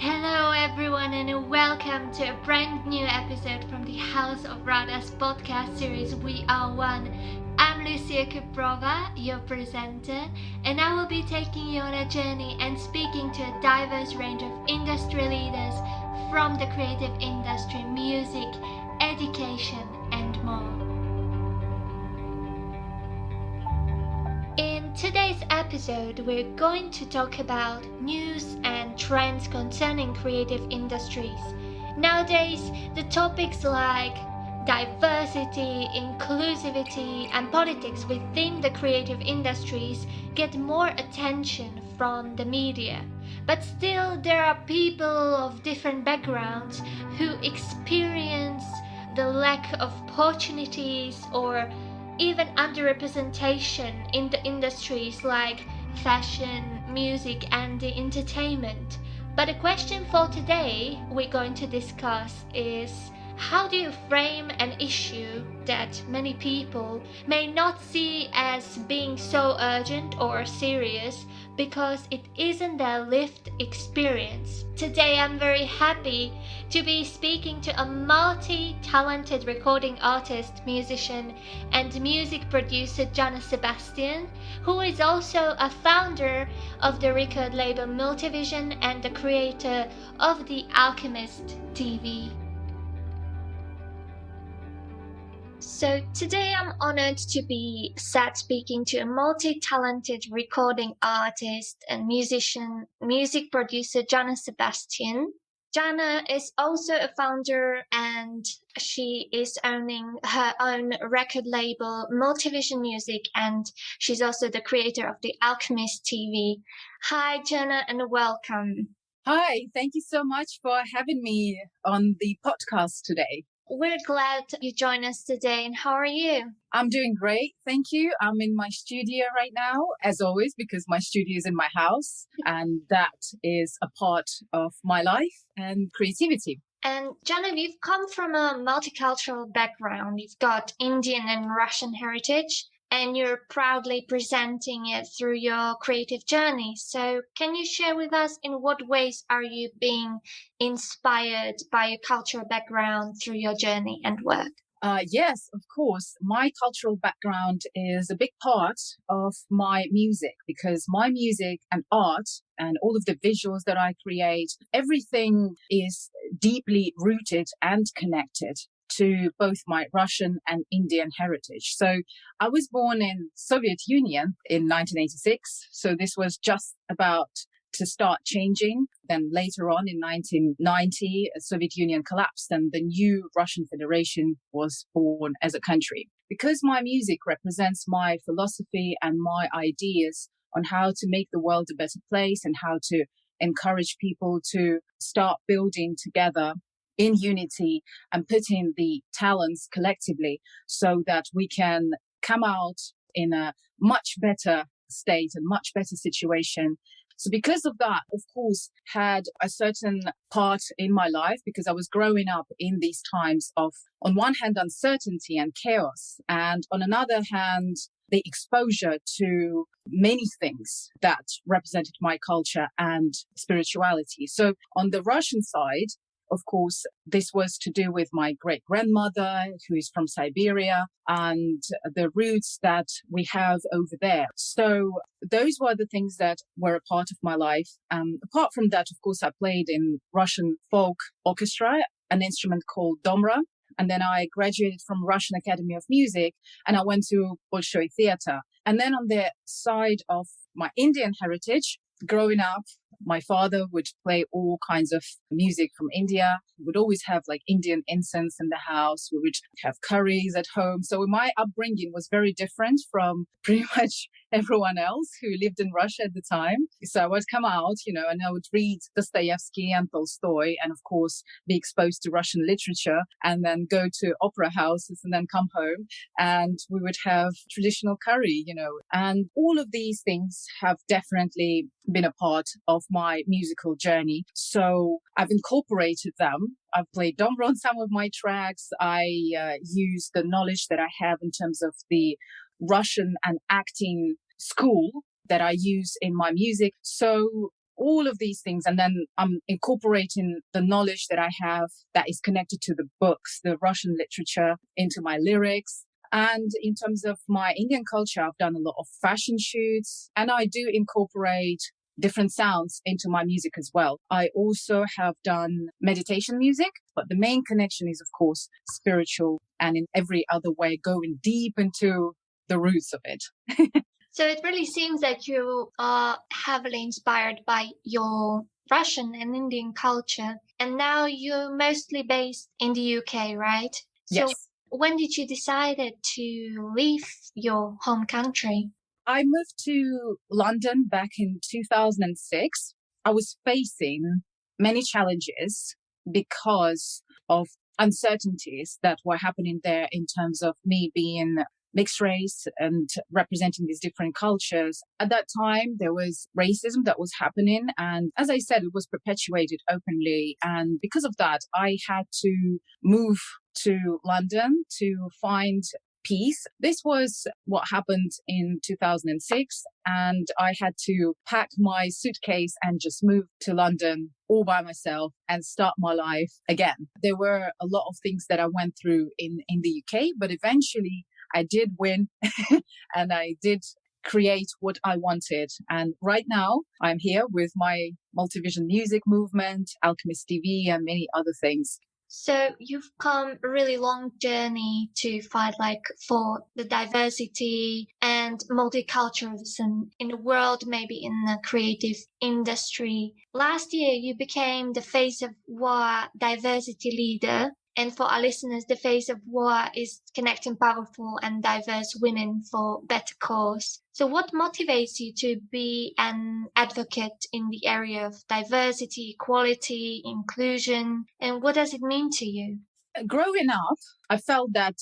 Hello, everyone, and welcome to a brand new episode from the House of RADHA's podcast series WE-R1. I'm Lucia Kuprova, your presenter, and I will be taking you on a journey and speaking to a diverse range of industry leaders from the creative industry, music, education, and more. In today's episode, we're going to talk about news and trends concerning creative industries. Nowadays, the topics like diversity, inclusivity, and politics within the creative industries get more attention from the media. But still, there are people of different backgrounds who experience the lack of opportunities or even underrepresentation in the industries like fashion, music, and the entertainment. But the question for today we're going to discuss is, how do you frame an issue that many people may not see as being so urgent or serious because it isn't their lived experience? Today I'm very happy to be speaking to a multi-talented recording artist, musician, and music producer, Jahna Sebastian, who is also a founder of the record label Multivizion and the creator of the Alchemist TV. So today I'm honored to be sat speaking to a multi-talented recording artist and musician, music producer, Jahna Sebastian. Jahna is also a founder and she is owning her own record label, Multivision Music, and she's also the creator of the Alchemist TV. Hi, Jahna, and welcome. Hi, thank you so much for having me on the podcast today. We're glad you joined us today, and how are you? I'm doing great, thank you. I'm in my studio right now, as always, because my studio is in my house, and that is a part of my life and creativity. And Jahna, you've come from a multicultural background. You've got Indian and Russian heritage, and you're proudly presenting it through your creative journey. So can you share with us in what ways are you being inspired by your cultural background through your journey and work? Yes, of course. My cultural background is a big part of my music because my music and art and all of the visuals that I create, everything is deeply rooted and connected to both my Russian and Indian heritage. So I was born in Soviet Union in 1986. So this was just about to start changing. Then later on in 1990, the Soviet Union collapsed and the new Russian Federation was born as a country. Because my music represents my philosophy and my ideas on how to make the world a better place and how to encourage people to start building together in unity and putting the talents collectively so that we can come out in a much better state and much better situation. So because of that, of course, had a certain part in my life because I was growing up in these times of, on one hand, uncertainty and chaos, and on another hand, the exposure to many things that represented my culture and spirituality. So on the Russian side, of course, this was to do with my great grandmother, who is from Siberia, and the roots that we have over there. So those were the things that were a part of my life. Apart from that, of course, I played in Russian folk orchestra, an instrument called domra. And then I graduated from Russian Academy of Music and I went to Bolshoi Theatre. And then on the side of my Indian heritage, growing up, my father would play all kinds of music from India. We would always have like Indian incense in the house. We would have curries at home. So my upbringing was very different from pretty much everyone else who lived in Russia at the time. So I would come out, and I would read Dostoevsky and Tolstoy and of course be exposed to Russian literature and then go to opera houses and then come home and we would have traditional curry, and all of these things have definitely been a part of my musical journey. So I've incorporated them. I've played domra on some of my tracks. I use the knowledge that I have in terms of the Russian and acting school that I use in my music. So all of these things. And then I'm incorporating the knowledge that I have that is connected to the books, the Russian literature, into my lyrics. And in terms of my Indian culture, I've done a lot of fashion shoots, and I do incorporate different sounds into my music as well. I also have done meditation music, but the main connection is, of course, spiritual, and in every other way, going deep into the roots of it. So it really seems that you are heavily inspired by your Russian and Indian culture, and now you're mostly based in the UK, right? So Yes. when did you decide to leave your home country? I moved to London back in 2006. I was facing many challenges because of uncertainties that were happening there in terms of me being mixed race and representing these different cultures. At that time, there was racism that was happening. And as I said, it was perpetuated openly. And because of that, I had to move to London to find peace. This was what happened in 2006. And I had to pack my suitcase and just move to London all by myself and start my life again. There were a lot of things that I went through in the UK, but eventually I did win and I did create what I wanted. And right now I'm here with my Multivizion music movement, Alchemist TV, and many other things. So you've come a really long journey to fight for the diversity and multiculturalism in the world, maybe in the creative industry. Last year, you became the Face of WE-R diversity leader. And for our listeners, the Face of WE-R is connecting powerful and diverse women for better cause. So what motivates you to be an advocate in the area of diversity, equality, inclusion, and what does it mean to you? Growing up, I felt that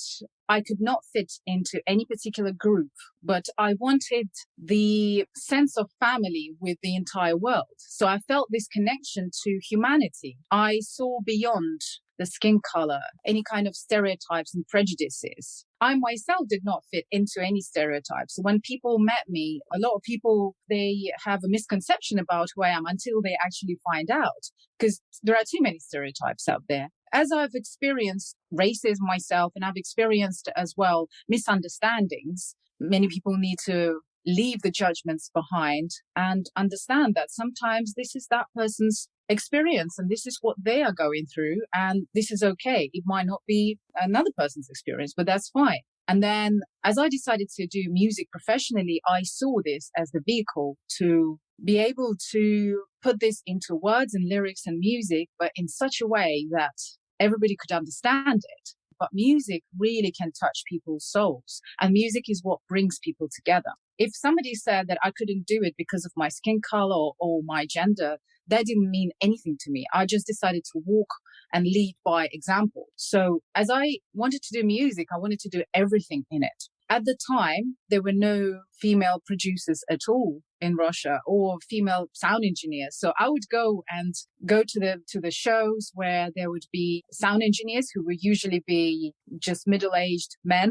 I could not fit into any particular group, but I wanted the sense of family with the entire world. So I felt this connection to humanity. I saw beyond the skin color, any kind of stereotypes and prejudices. I myself did not fit into any stereotypes. When people met me, a lot of people, they have a misconception about who I am until they actually find out, because there are too many stereotypes out there. As I've experienced racism myself, and I've experienced as well misunderstandings, many people need to leave the judgments behind and understand that sometimes this is that person's experience and this is what they are going through, and this is okay. It might not be another person's experience, but that's fine. And then as I decided to do music professionally, I saw this as the vehicle to be able to put this into words and lyrics and music, but in such a way that everybody could understand it. But music really can touch people's souls, and music is what brings people together. If somebody said that I couldn't do it because of my skin color or my gender, that didn't mean anything to me. I just decided to walk and lead by example. So as I wanted to do music, I wanted to do everything in it. At the time, there were no female producers at all in Russia or female sound engineers. So I would go to the shows where there would be sound engineers who would usually be just middle-aged men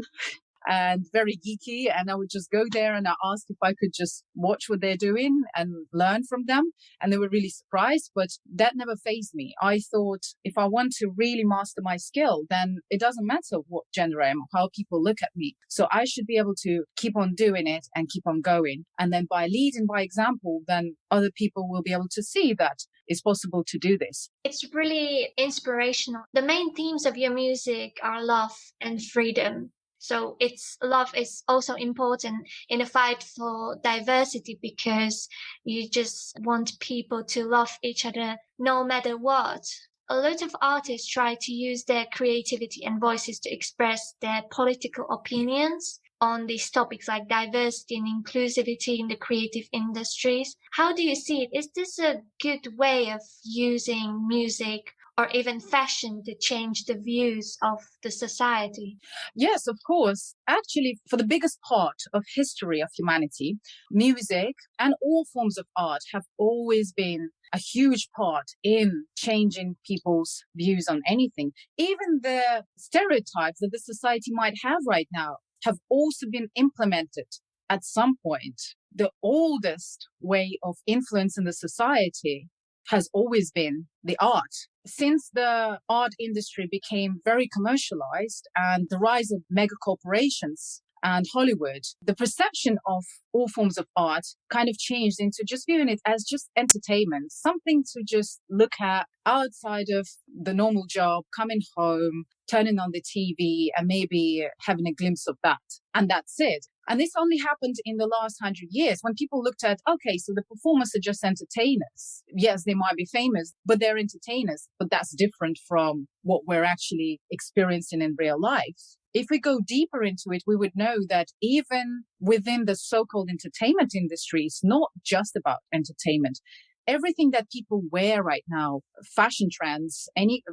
and very geeky. And I would just go there and I asked if I could just watch what they're doing and learn from them. And they were really surprised, but that never fazed me. I thought if I want to really master my skill, then it doesn't matter what gender I am, how people look at me. So I should be able to keep on doing it and keep on going. And then by leading by example, then other people will be able to see that it's possible to do this. It's really inspirational. The main themes of your music are love and freedom. So love is also important in the fight for diversity, because you just want people to love each other no matter what. A lot of artists try to use their creativity and voices to express their political opinions on these topics like diversity and inclusivity in the creative industries. How do you see it? Is this a good way of using music or even fashion to change the views of the society? Yes, of course. Actually, for the biggest part of history of humanity, music and all forms of art have always been a huge part in changing people's views on anything. Even the stereotypes that the society might have right now have also been implemented at some point the oldest way of influence in the society has always been the art. Since the art industry became very commercialized and the rise of mega corporations and Hollywood, the perception of all forms of art kind of changed into just viewing it as just entertainment, something to just look at outside of the normal job, coming home, turning on the TV and maybe having a glimpse of that. And that's it. And this only happened in the last 100 years when people looked at, okay, so the performers are just entertainers. Yes, they might be famous, but they're entertainers. But that's different from what we're actually experiencing in real life. If we go deeper into it, we would know that even within the so-called entertainment industry, it's not just about entertainment. Everything that people wear right now, fashion trends,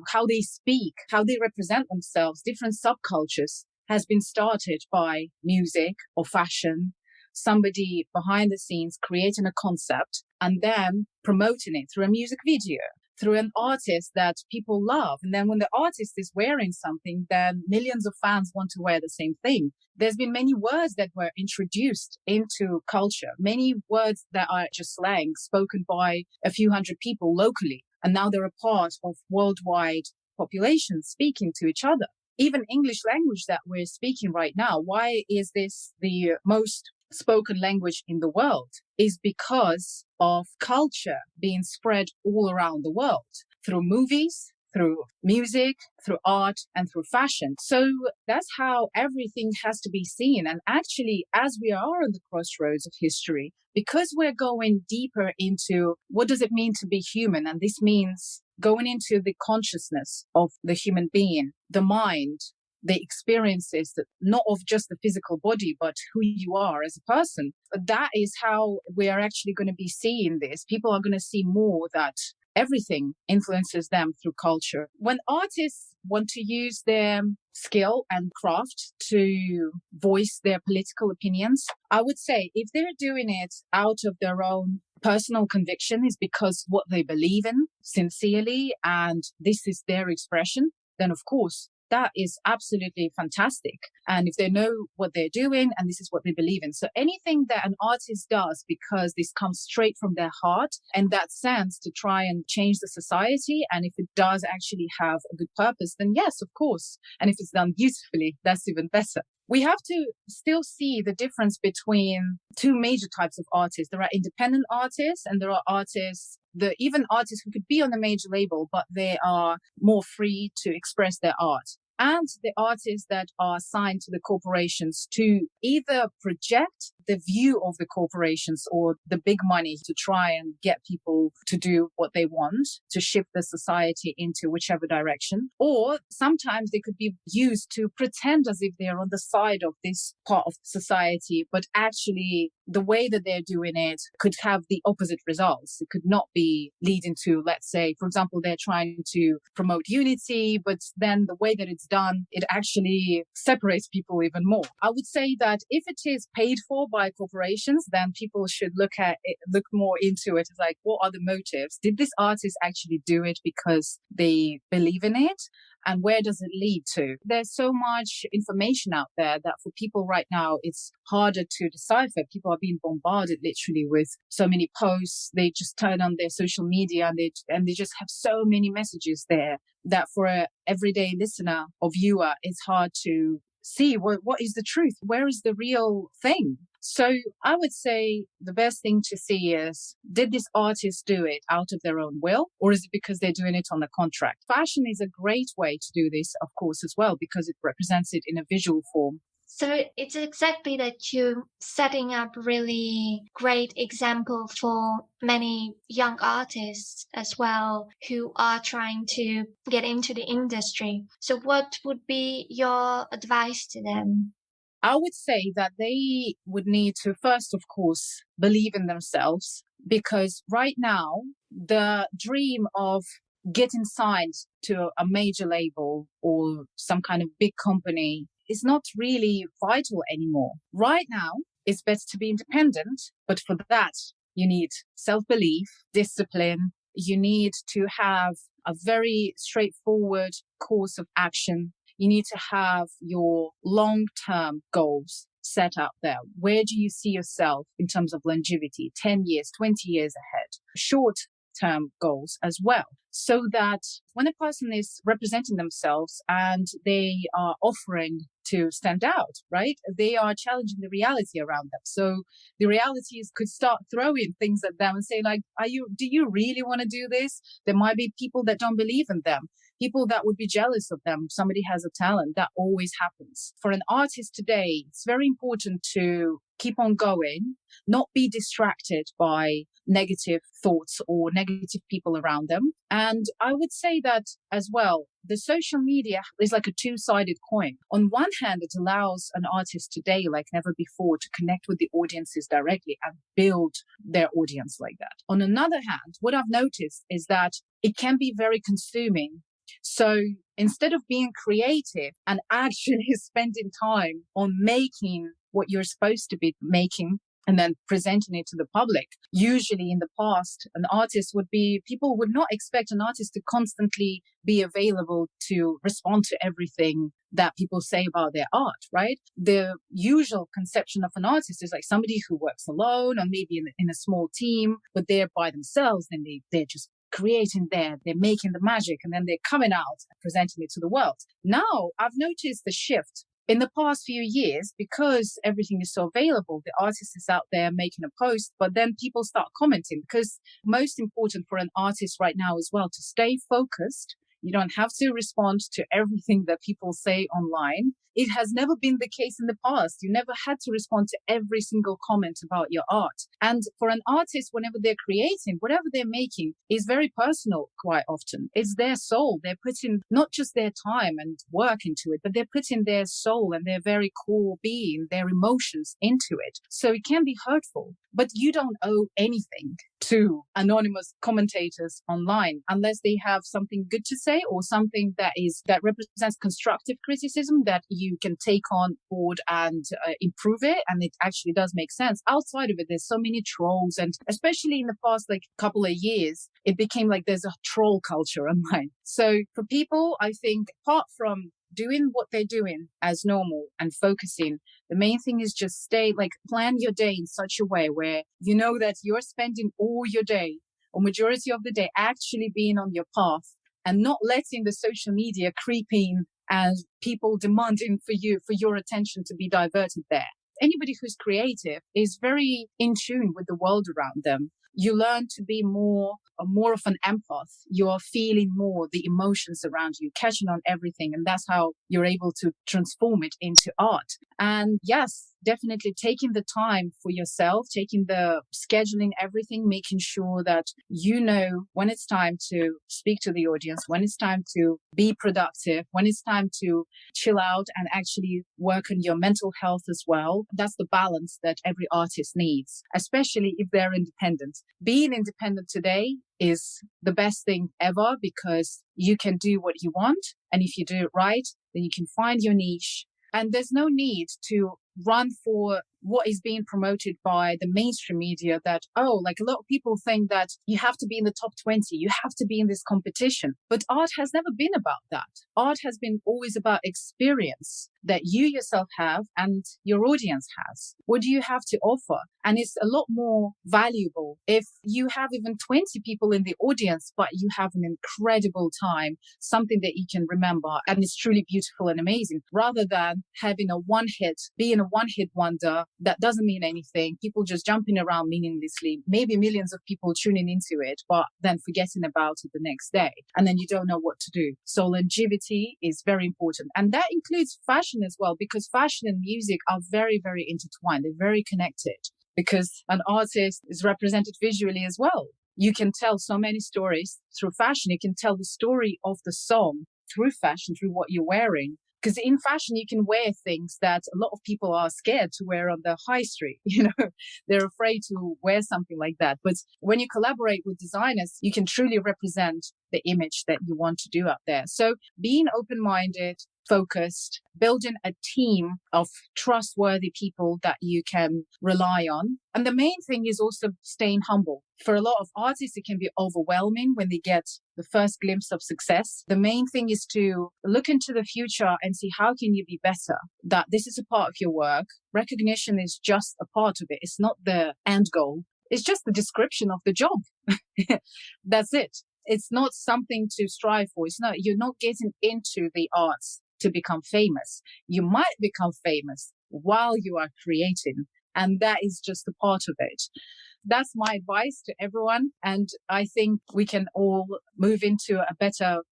how they speak, how they represent themselves, different subcultures, has been started by music or fashion, somebody behind the scenes creating a concept and then promoting it through a music video, through an artist that people love. And then when the artist is wearing something, then millions of fans want to wear the same thing. There's been many words that were introduced into culture, many words that are just slang spoken by a few hundred people locally. And now they're a part of worldwide populations speaking to each other. Even English language that we're speaking right now, why is this the most spoken language in the world? Is because of culture being spread all around the world through movies, through music, through art, and through fashion. So that's how everything has to be seen. And actually, as we are on the crossroads of history, because we're going deeper into what does it mean to be human, and this means going into the consciousness of the human being, the mind, the experiences, that not of just the physical body, but who you are as a person. That is how we are actually going to be seeing this. People are going to see more that everything influences them through culture. When artists want to use their skill and craft to voice their political opinions, I would say if they're doing it out of their own personal conviction, is because what they believe in sincerely and this is their expression, then of course that is absolutely fantastic. And if they know what they're doing and this is what they believe in. So anything that an artist does because this comes straight from their heart and that sense to try and change the society, and if it does actually have a good purpose, then yes, of course. And if it's done beautifully, that's even better. We have to still see the difference between two major types of artists. There are independent artists and there are artists, even artists who could be on a major label, but they are more free to express their art. And the artists that are signed to the corporations to either project the view of the corporations or the big money to try and get people to do what they want, to shift the society into whichever direction. Or sometimes they could be used to pretend as if they're on the side of this part of society, but actually the way that they're doing it could have the opposite results. It could not be leading to, let's say, for example, they're trying to promote unity, but then the way that it's done, it actually separates people even more. I would say that if it is paid for by corporations, then people should look more into it as like, what are the motives? Did this artist actually do it because they believe in it? And where does it lead to? There's so much information out there that for people right now, it's harder to decipher. People are being bombarded literally with so many posts. They just turn on their social media and they just have so many messages there that for an everyday listener or viewer, it's hard to see what is the truth? Where is the real thing? So I would say the best thing to see is, did this artist do it out of their own will, or is it because they're doing it on a contract? Fashion is a great way to do this, of course, as well, because it represents it in a visual form. So it's exactly that you're setting up really great example for many young artists as well who are trying to get into the industry. So what would be your advice to them? I would say that they would need to first, of course, believe in themselves, because right now the dream of getting signed to a major label or some kind of big company is not really vital anymore. Right now, it's better to be independent, but for that, you need self-belief, discipline. You need to have a very straightforward course of action. You need to have your long-term goals. set out there? Where do you see yourself in terms of longevity, 10 years, 20 years ahead? Short term goals as well, so that when a person is representing themselves and they are offering to stand out, right, they are challenging the reality around them. So the realities could start throwing things at them and say, like, do you really want to do this? There might be people that don't believe in them, people that would be jealous of them. Somebody has a talent. That always happens. For an artist today, it's very important to keep on going, not be distracted by negative thoughts or negative people around them. And I would say that as well, the social media is like a two-sided coin. On one hand, it allows an artist today, like never before, to connect with the audiences directly and build their audience like that. On another hand, what I've noticed is that it can be very consuming. So instead of being creative and actually spending time on making what you're supposed to be making and then presenting it to the public, usually in the past, people would not expect an artist to constantly be available to respond to everything that people say about their art, right? The usual conception of an artist is like somebody who works alone or maybe in a small team, but they're by themselves and they're just creating they're making the magic, and then they're coming out and presenting it to the world. Now, I've noticed the shift in the past few years, because everything is so available. The artist is out there making a post, but then people start commenting, because most important for an artist right now as well, to stay focused. You don't have to respond to everything that people say online. It has never been the case in the past. You never had to respond to every single comment about your art. And for an artist, whenever they're creating, whatever they're making is very personal quite often. It's their soul. They're putting not just their time and work into it, but they're putting their soul and their very core being, their emotions into it. So it can be hurtful, but you don't owe anything to anonymous commentators online unless they have something good to say or something that represents constructive criticism that you can take on board and improve it, and it actually does make sense. Outside of it, there's so many trolls, and especially in the past couple of years, it became like there's a troll culture online. So for people, I think apart from doing what they're doing as normal and focusing, the main thing is just plan your day in such a way where you know that you're spending all your day or majority of the day actually being on your path and not letting the social media creep in and people demanding for your attention to be diverted there. Anybody who's creative is very in tune with the world around them. You learn to be more of an empath. You are feeling more the emotions around you, catching on everything. And that's how you're able to transform it into art. And yes, definitely taking the time for yourself, scheduling everything, making sure that you know when it's time to speak to the audience, when it's time to be productive, when it's time to chill out and actually work on your mental health as well. That's the balance that every artist needs, especially if they're independent. Being independent today is the best thing ever because you can do what you want. And if you do it right, then you can find your niche. And there's no need to run for what is being promoted by the mainstream media that, a lot of people think that you have to be in the top 20, you have to be in this competition. But art has never been about that. Art has been always about experience that you yourself have and your audience has. What do you have to offer? And it's a lot more valuable if you have even 20 people in the audience, but you have an incredible time, something that you can remember, and it's truly beautiful and amazing, rather than having being a one-hit wonder that doesn't mean anything. People just jumping around meaninglessly, maybe millions of people tuning into it, but then forgetting about it the next day. And then you don't know what to do. So longevity is very important. And that includes fashion as well, because fashion and music are very, very intertwined. They're very connected because an artist is represented visually as well. You can tell so many stories through fashion. You can tell the story of the song through fashion, through what you're wearing. Because in fashion, you can wear things that a lot of people are scared to wear on the high street. They're afraid to wear something like that. But when you collaborate with designers, you can truly represent the image that you want to do out there. So being open-minded, focused, building a team of trustworthy people that you can rely on. And the main thing is also staying humble. For a lot of artists, it can be overwhelming when they get the first glimpse of success. The main thing is to look into the future and see how can you be better, that this is a part of your work. Recognition is just a part of it. It's not the end goal. It's just the description of the job. That's it. It's not something to strive for. You're not getting into the arts to become famous. You might become famous while you are creating, and that is just a part of it. That's my advice to everyone, and I think we can all move into a better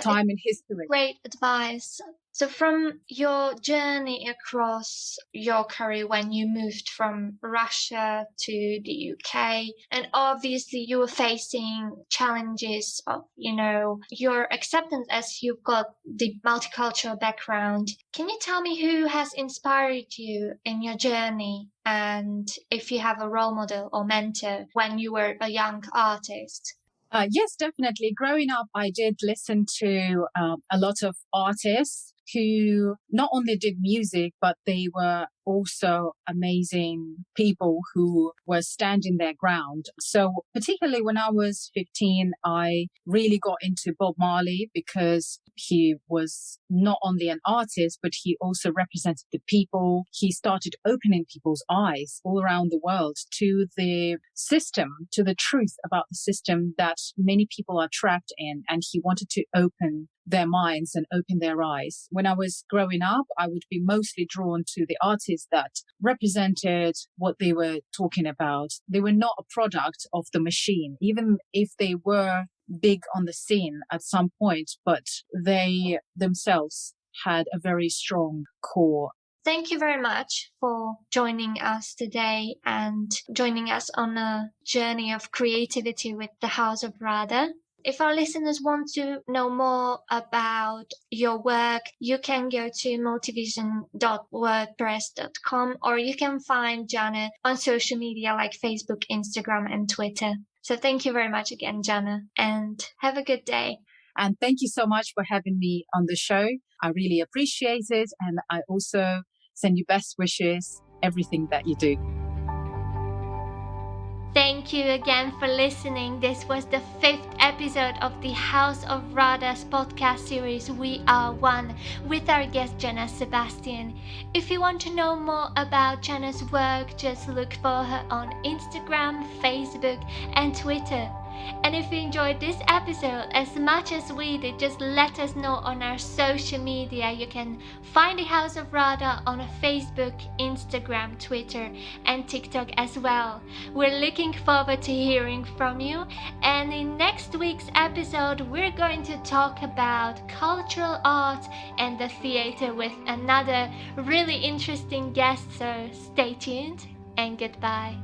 time in history. Great advice. So from your journey across your career when you moved from Russia to the UK, and obviously you were facing challenges of, your acceptance as you've got the multicultural background. Can you tell me who has inspired you in your journey, and if you have a role model or mentor when you were a young artist? Yes, definitely. Growing up, I did listen to a lot of artists who not only did music, but they were also amazing people who were standing their ground. So particularly when I was 15, I really got into Bob Marley because he was not only an artist, but he also represented the people. He started opening people's eyes all around the world to the system, to the truth about the system that many people are trapped in. And he wanted to open their minds and open their eyes. When I was growing up, I would be mostly drawn to the artists that represented what they were talking about. They were not a product of the machine, even if they were big on the scene at some point, but they themselves had a very strong core. Thank you very much for joining us today and joining us on a journey of creativity with the House of RADHA. If our listeners want to know more about your work, you can go to multivizion.wordpress.com, or you can find Jahna on social media like Facebook, Instagram, and Twitter. So thank you very much again, Jahna, and have a good day. And thank you so much for having me on the show. I really appreciate it. And I also send you best wishes, everything that you do. Thank you again for listening. This was the 5th episode of the House of RADHA's podcast series WE-R1 with our guest Jahna Sebastian. If you want to know more about Jahna's work, just look for her on Instagram, Facebook, and Twitter. And if you enjoyed this episode as much as we did, just let us know on our social media. You can find the House of RADHA on Facebook, Instagram, Twitter, and TikTok as well. We're looking forward to hearing from you. And in next week's episode, we're going to talk about cultural art and the theater with another really interesting guest. So stay tuned and goodbye.